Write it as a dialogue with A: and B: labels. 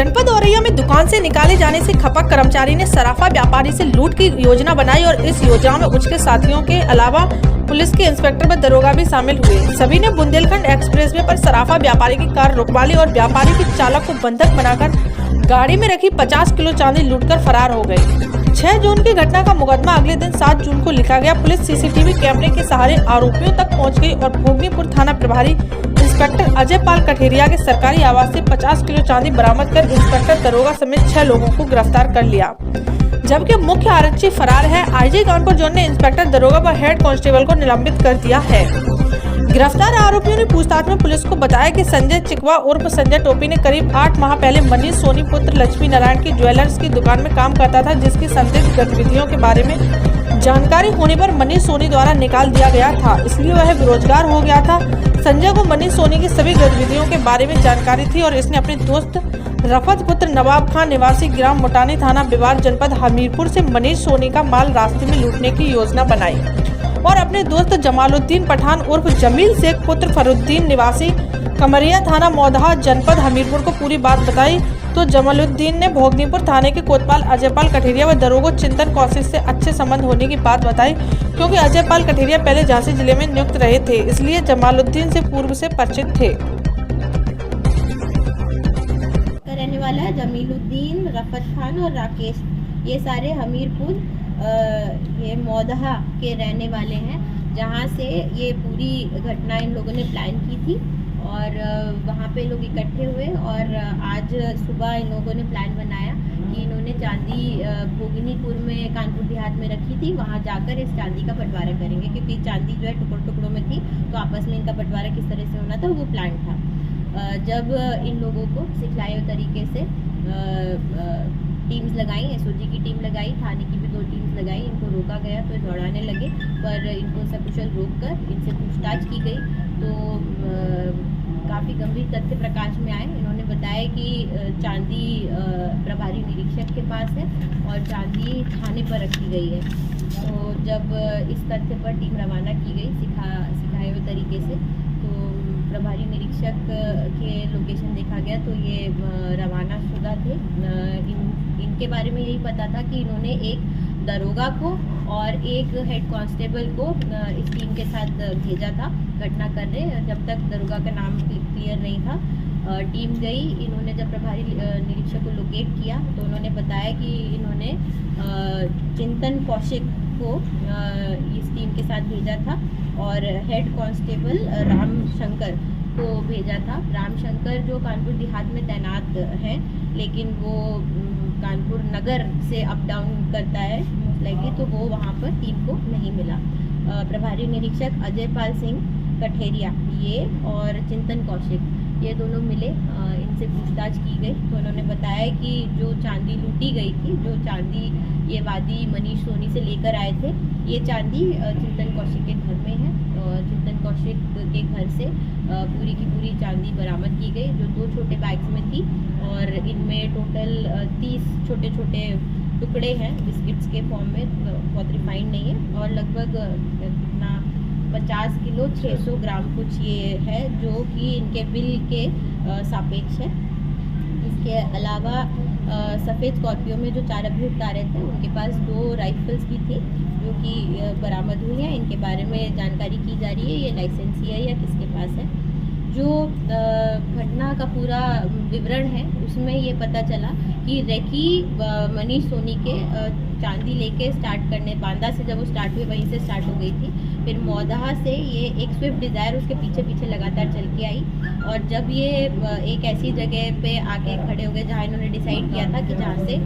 A: जनपद औरैया में दुकान से निकाले जाने से खपा कर्मचारी ने सराफा व्यापारी से लूट की योजना बनाई और इस योजना में उसके साथियों के अलावा पुलिस के इंस्पेक्टर व दरोगा भी शामिल हुए। सभी ने बुंदेलखंड एक्सप्रेसवे पर सराफा व्यापारी की कार रुकवा ली और व्यापारी के चालक को बंधक बनाकर गाड़ी में रखी 50 किलो चांदी लूटकर फरार हो गए। 6 जून की घटना का मुकदमा अगले दिन 7 जून को लिखा गया। पुलिस सीसीटीवी कैमरे के सहारे आरोपियों तक पहुंच गई और भोगनीपुर थाना प्रभारी इंस्पेक्टर अजय पाल कठेरिया के सरकारी आवास से 50 किलो चांदी बरामद कर इंस्पेक्टर दरोगा समेत 6 लोगों को गिरफ्तार कर लिया, जबकि मुख्य आरक्षी फरार है। आईजी कानपुर जोन ने इंस्पेक्टर दरोगा व हेड कांस्टेबल को निलंबित कर दिया है। गिरफ्तार आरोपियों ने पूछताछ में पुलिस को बताया कि संजय चिकवा उर्फ संजय टोपी ने करीब 8 माह पहले मनीष सोनी पुत्र लक्ष्मी नारायण की ज्वेलर्स की दुकान में काम करता था, जिसकी संदिग्ध गतिविधियों के बारे में जानकारी होने पर मनीष सोनी द्वारा निकाल दिया गया था, इसलिए वह बेरोजगार हो गया था। संजय को मनीष सोनी की सभी गतिविधियों के बारे में जानकारी थी और इसने अपने दोस्त रफत पुत्र नवाब खान निवासी ग्राम मोटानी थाना बिवार जनपद हमीरपुर से मनीष सोनी का माल रास्ते में लूटने की योजना बनाई और अपने दोस्त जमालुद्दीन पठान उर्फ जमील शेख पुत्र फरुद्दीन निवासी कमरिया थाना मौदहा जनपद हमीरपुर को पूरी बात बताई। तो जमालुद्दीन ने भोगनीपुर थाने के कोतवाल अजयपाल कठेरिया व दरोगा चिंतन कौशिक से अच्छे संबंध होने की बात बताई, क्योंकि अजयपाल कठेरिया पहले झांसी जिले में नियुक्त रहे थे, इसलिए जमालुद्दीन से पूर्व से परिचित थे।
B: रहने वाला है जमीलुद्दीन, रफत खान और राकेश, ये सारे हमीरपुर ये मौदहा के रहने वाले हैं, जहाँ से ये पूरी घटना इन लोगों ने प्लान की थी और वहाँ पे लोग इकट्ठे हुए और आज सुबह इन लोगों ने प्लान बनाया कि इन्होंने चांदी भोगनीपुर में कानपुर देहात में रखी थी, वहाँ जाकर इस चांदी का बंटवारा करेंगे, क्योंकि चांदी जो है टुकड़ों टुकड़ों में थी, तो आपस में इनका बंटवारा किस तरह से होना था वो प्लान था। जब इन लोगों को सिखलाए तरीके से टीम्स लगाई, एसओजी की टीम लगाई, थाने की भी 2 टीम्स लगाई, इनको रोका गया तो दौड़ाने लगे, पर इनको सकुशल रोककर इनसे पूछताछ की गई तो काफ़ी गंभीर तथ्य प्रकाश में आए। इन्होंने बताया कि चांदी प्रभारी निरीक्षक के पास है और चांदी थाने पर रखी गई है। तो जब इस तथ्य पर टीम रवाना की गई सिखाए हुए तरीके से, तो प्रभारी निरीक्षक के लोकेशन देखा गया तो ये रवाना शुदा थे। इनके बारे में यही पता था कि इन्होंने एक दरोगा को और एक हेड कांस्टेबल को इस टीम के साथ भेजा था घटना करने, जब तक दरोगा का नाम क्लियर नहीं था। टीम गई, इन्होंने जब प्रभारी निरीक्षक को लोकेट किया तो उन्होंने बताया कि इन्होंने चिंतन कौशिक को इस टीम के साथ भेजा था और हेड कांस्टेबल राम शंकर को भेजा था। राम शंकर जो कानपुर देहात में तैनात है, लेकिन वो कानपुर नगर से अप डाउन करता है मोस्ट लाइकली, तो वो वहाँ पर टीम को नहीं मिला। प्रभारी निरीक्षक अजय पाल सिंह कठेरिया ये और चिंतन कौशिक ये दोनों मिले, इनसे पूछताछ की गई तो उन्होंने बताया कि जो चांदी लूटी गई थी, जो चांदी ये वादी मनीष सोनी से लेकर आए थे, ये चांदी चिंतन कौशिक के घर में है और चिंतन कौशिक के घर से पूरी की पूरी चांदी बरामद की गई, जो 2 छोटे बैग्स में थी और इनमें टोटल 30 छोटे छोटे टुकड़े हैं बिस्किट्स के फॉर्म में, बहुत रिफाइंड नहीं है, और लगभग कितना 50 किलो 600 ग्राम कुछ ये है, जो कि इनके बिल के सापेक्ष है। इसके अलावा सफ़ेद स्कॉर्पियो में जो 4 अभियुक्त आ रहे थे, उनके पास 2 राइफल्स भी थी जो कि बरामद हुई हैं। इनके बारे में जानकारी की जा रही है, ये लाइसेंसी है या किसके पास है। जो घटना का पूरा विवरण है उसमें ये पता चला कि रेकी मनीष सोनी के चांदी लेके स्टार्ट करने, बांदा से जब वो स्टार्ट हुई वहीं से स्टार्ट हो गई थी, फिर मौदहा से ये एक स्विफ्ट डिज़ायर उसके पीछे पीछे लगातार चल के आई और जब ये एक ऐसी जगह पे आके खड़े हो गए जहाँ इन्होंने डिसाइड किया था कि जहाँ से